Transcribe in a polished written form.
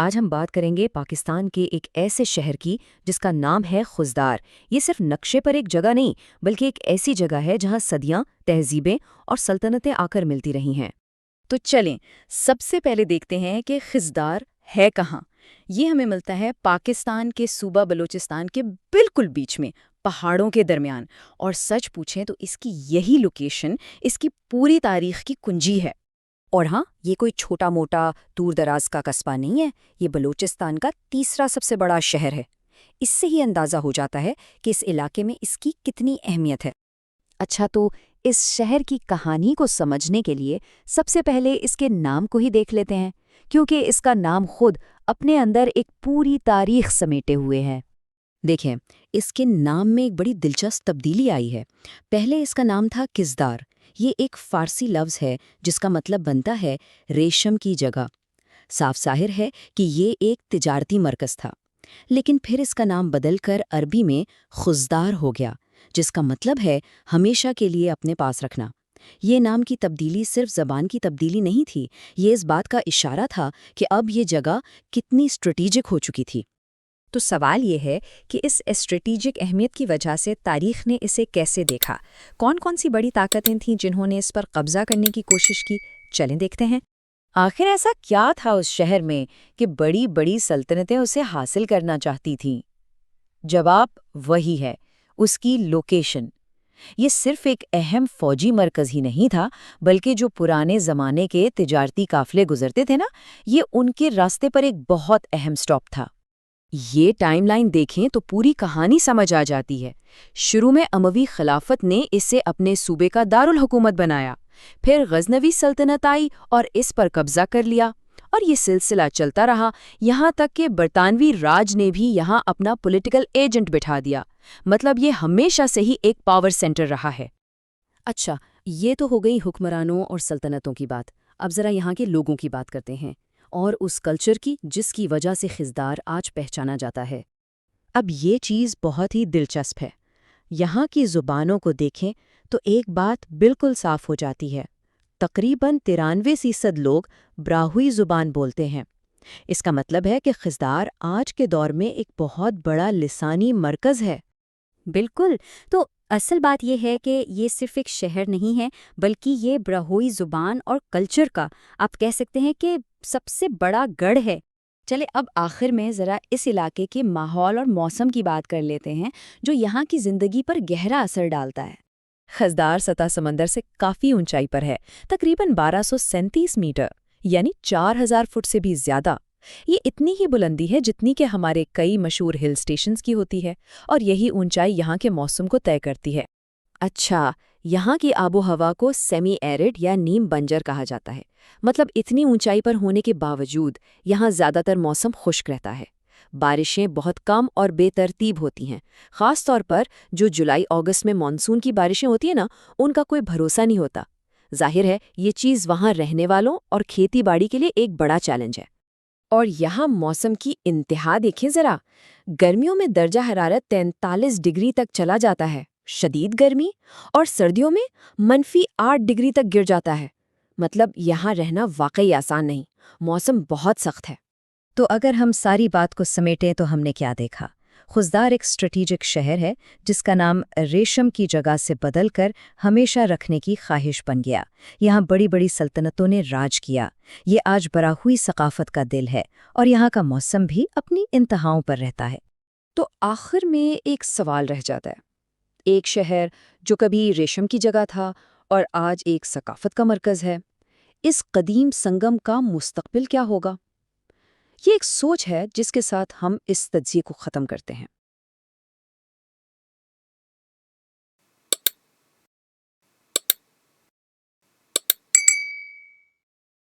آج ہم بات کریں گے پاکستان کے ایک ایسے شہر کی جس کا نام ہے خزدار۔ یہ صرف نقشے پر ایک جگہ نہیں بلکہ ایک ایسی جگہ ہے جہاں صدیاں، تہذیبیں اور سلطنتیں آ کر ملتی رہی ہیں۔ تو چلیں سب سے پہلے دیکھتے ہیں کہ خزدار ہے کہاں۔ یہ ہمیں ملتا ہے پاکستان کے صوبہ بلوچستان کے بالکل بیچ میں، پہاڑوں کے درمیان، اور سچ پوچھیں تو اس کی یہی لوکیشن اس کی پوری تاریخ کی کنجی ہے۔ اور ہاں، یہ کوئی چھوٹا موٹا دور دراز کا قصبہ نہیں ہے، یہ بلوچستان کا تیسرا سب سے بڑا شہر ہے۔ اس سے ہی اندازہ ہو جاتا ہے کہ اس علاقے میں اس کی کتنی اہمیت ہے۔ اچھا، تو اس شہر کی کہانی کو سمجھنے کے لیے سب سے پہلے اس کے نام کو ہی دیکھ لیتے ہیں، کیونکہ اس کا نام خود اپنے اندر ایک پوری تاریخ سمیٹے ہوئے ہے۔ دیکھیں، اس کے نام میں ایک بڑی دلچسپ تبدیلی آئی ہے۔ پہلے اس کا نام تھا کزدار۔ یہ ایک فارسی لفظ ہے جس کا مطلب بنتا ہے ریشم کی جگہ۔ صاف ظاہر ہے کہ یہ ایک تجارتی مرکز تھا، لیکن پھر اس کا نام بدل کر عربی میں خزدار ہو گیا، جس کا مطلب ہے ہمیشہ کے لیے اپنے پاس رکھنا۔ یہ نام کی تبدیلی صرف زبان کی تبدیلی نہیں تھی، یہ اس بات کا اشارہ تھا کہ اب یہ جگہ کتنی اسٹریٹجک ہو چکی تھی۔ تو سوال یہ ہے کہ اس اسٹریٹجک اہمیت کی وجہ سے تاریخ نے اسے کیسے دیکھا؟ کون کون سی بڑی طاقتیں تھیں جنہوں نے اس پر قبضہ کرنے کی کوشش کی؟ چلیں دیکھتے ہیں۔ آخر ایسا کیا تھا اس شہر میں کہ بڑی بڑی سلطنتیں اسے حاصل کرنا چاہتی تھیں؟ جواب وہی ہے، اس کی لوکیشن۔ یہ صرف ایک اہم فوجی مرکز ہی نہیں تھا، بلکہ جو پرانے زمانے کے تجارتی قافلے گزرتے تھے نا، یہ ان کے راستے پر ایک بہت اہم سٹاپ تھا۔ یہ ٹائم لائن دیکھیں تو پوری کہانی سمجھ آ جاتی ہے۔ شروع میں اموی خلافت نے اسے اپنے صوبے کا دارالحکومت بنایا، پھر غزنوی سلطنت آئی اور اس پر قبضہ کر لیا، اور یہ سلسلہ چلتا رہا یہاں تک کہ برطانوی راج نے بھی یہاں اپنا پولیٹیکل ایجنٹ بٹھا دیا۔ مطلب یہ ہمیشہ سے ہی ایک پاور سینٹر رہا ہے۔ اچھا، یہ تو ہو گئی حکمرانوں اور سلطنتوں کی بات۔ اب ذرا یہاں کے لوگوں کی بات کرتے ہیں، اور اس کلچر کی جس کی وجہ سے خزدار آج پہچانا جاتا ہے۔ اب یہ چیز بہت ہی دلچسپ ہے۔ یہاں کی زبانوں کو دیکھیں تو ایک بات بالکل صاف ہو جاتی ہے۔ تقریباً 93% لوگ براہوئی زبان بولتے ہیں۔ اس کا مطلب ہے کہ خزدار آج کے دور میں ایک بہت بڑا لسانی مرکز ہے۔ بالکل، تو اصل بات یہ ہے کہ یہ صرف ایک شہر نہیں ہے، بلکہ یہ براہوئی زبان اور کلچر کا، آپ کہہ سکتے ہیں کہ سب سے بڑا گڑھ ہے۔ چلے اب آخر میں ذرا اس علاقے کے ماحول اور موسم کی بات کر لیتے ہیں، جو یہاں کی زندگی پر گہرا اثر ڈالتا ہے۔ خزدار سطح سمندر سے کافی اونچائی پر ہے، تقریباً 1237 میٹر، یعنی 4000 فٹ سے بھی زیادہ۔ یہ اتنی ہی بلندی ہے جتنی کہ ہمارے کئی مشہور ہل سٹیشنز کی ہوتی ہے، اور یہی اونچائی یہاں کے موسم کو طے کرتی ہے۔ اچھا، یہاں کی آب و ہوا کو سیمی ایرڈ یا نیم بنجر کہا جاتا ہے۔ مطلب اتنی اونچائی پر ہونے کے باوجود یہاں زیادہ تر موسم خشک رہتا ہے۔ بارشیں بہت کم اور بے ترتیب ہوتی ہیں، خاص طور پر جو جولائی اگست میں مانسون کی بارشیں ہوتی ہیں نا، ان کا کوئی بھروسہ نہیں ہوتا۔ ظاہر ہے یہ چیز وہاں رہنے والوں اور کھیتی باڑی کے لیے ایک بڑا چیلنج ہے۔ اور یہاں موسم کی انتہا دیکھیں ذرا۔ گرمیوں میں درجہ حرارت 43 ڈگری تک چلا جاتا ہے، شدید گرمی، اور سردیوں میں -8 ڈگری تک گر جاتا ہے۔ مطلب یہاں رہنا واقعی آسان نہیں، موسم بہت سخت ہے۔ تو اگر ہم ساری بات کو سمیٹیں تو ہم نے کیا دیکھا؟ خزدار ایک اسٹریٹجک شہر ہے جس کا نام ریشم کی جگہ سے بدل کر ہمیشہ رکھنے کی خواہش بن گیا۔ یہاں بڑی بڑی سلطنتوں نے راج کیا۔ یہ آج براہوئی ثقافت کا دل ہے، اور یہاں کا موسم بھی اپنی انتہاؤں پر رہتا ہے۔ تو آخر میں ایک سوال رہ جاتا ہے، ایک شہر جو کبھی ریشم کی جگہ تھا اور آج ایک ثقافت کا مرکز ہے، اس قدیم سنگم کا مستقبل کیا ہوگا؟ یہ ایک سوچ ہے جس کے ساتھ ہم اس تجزیے کو ختم کرتے ہیں۔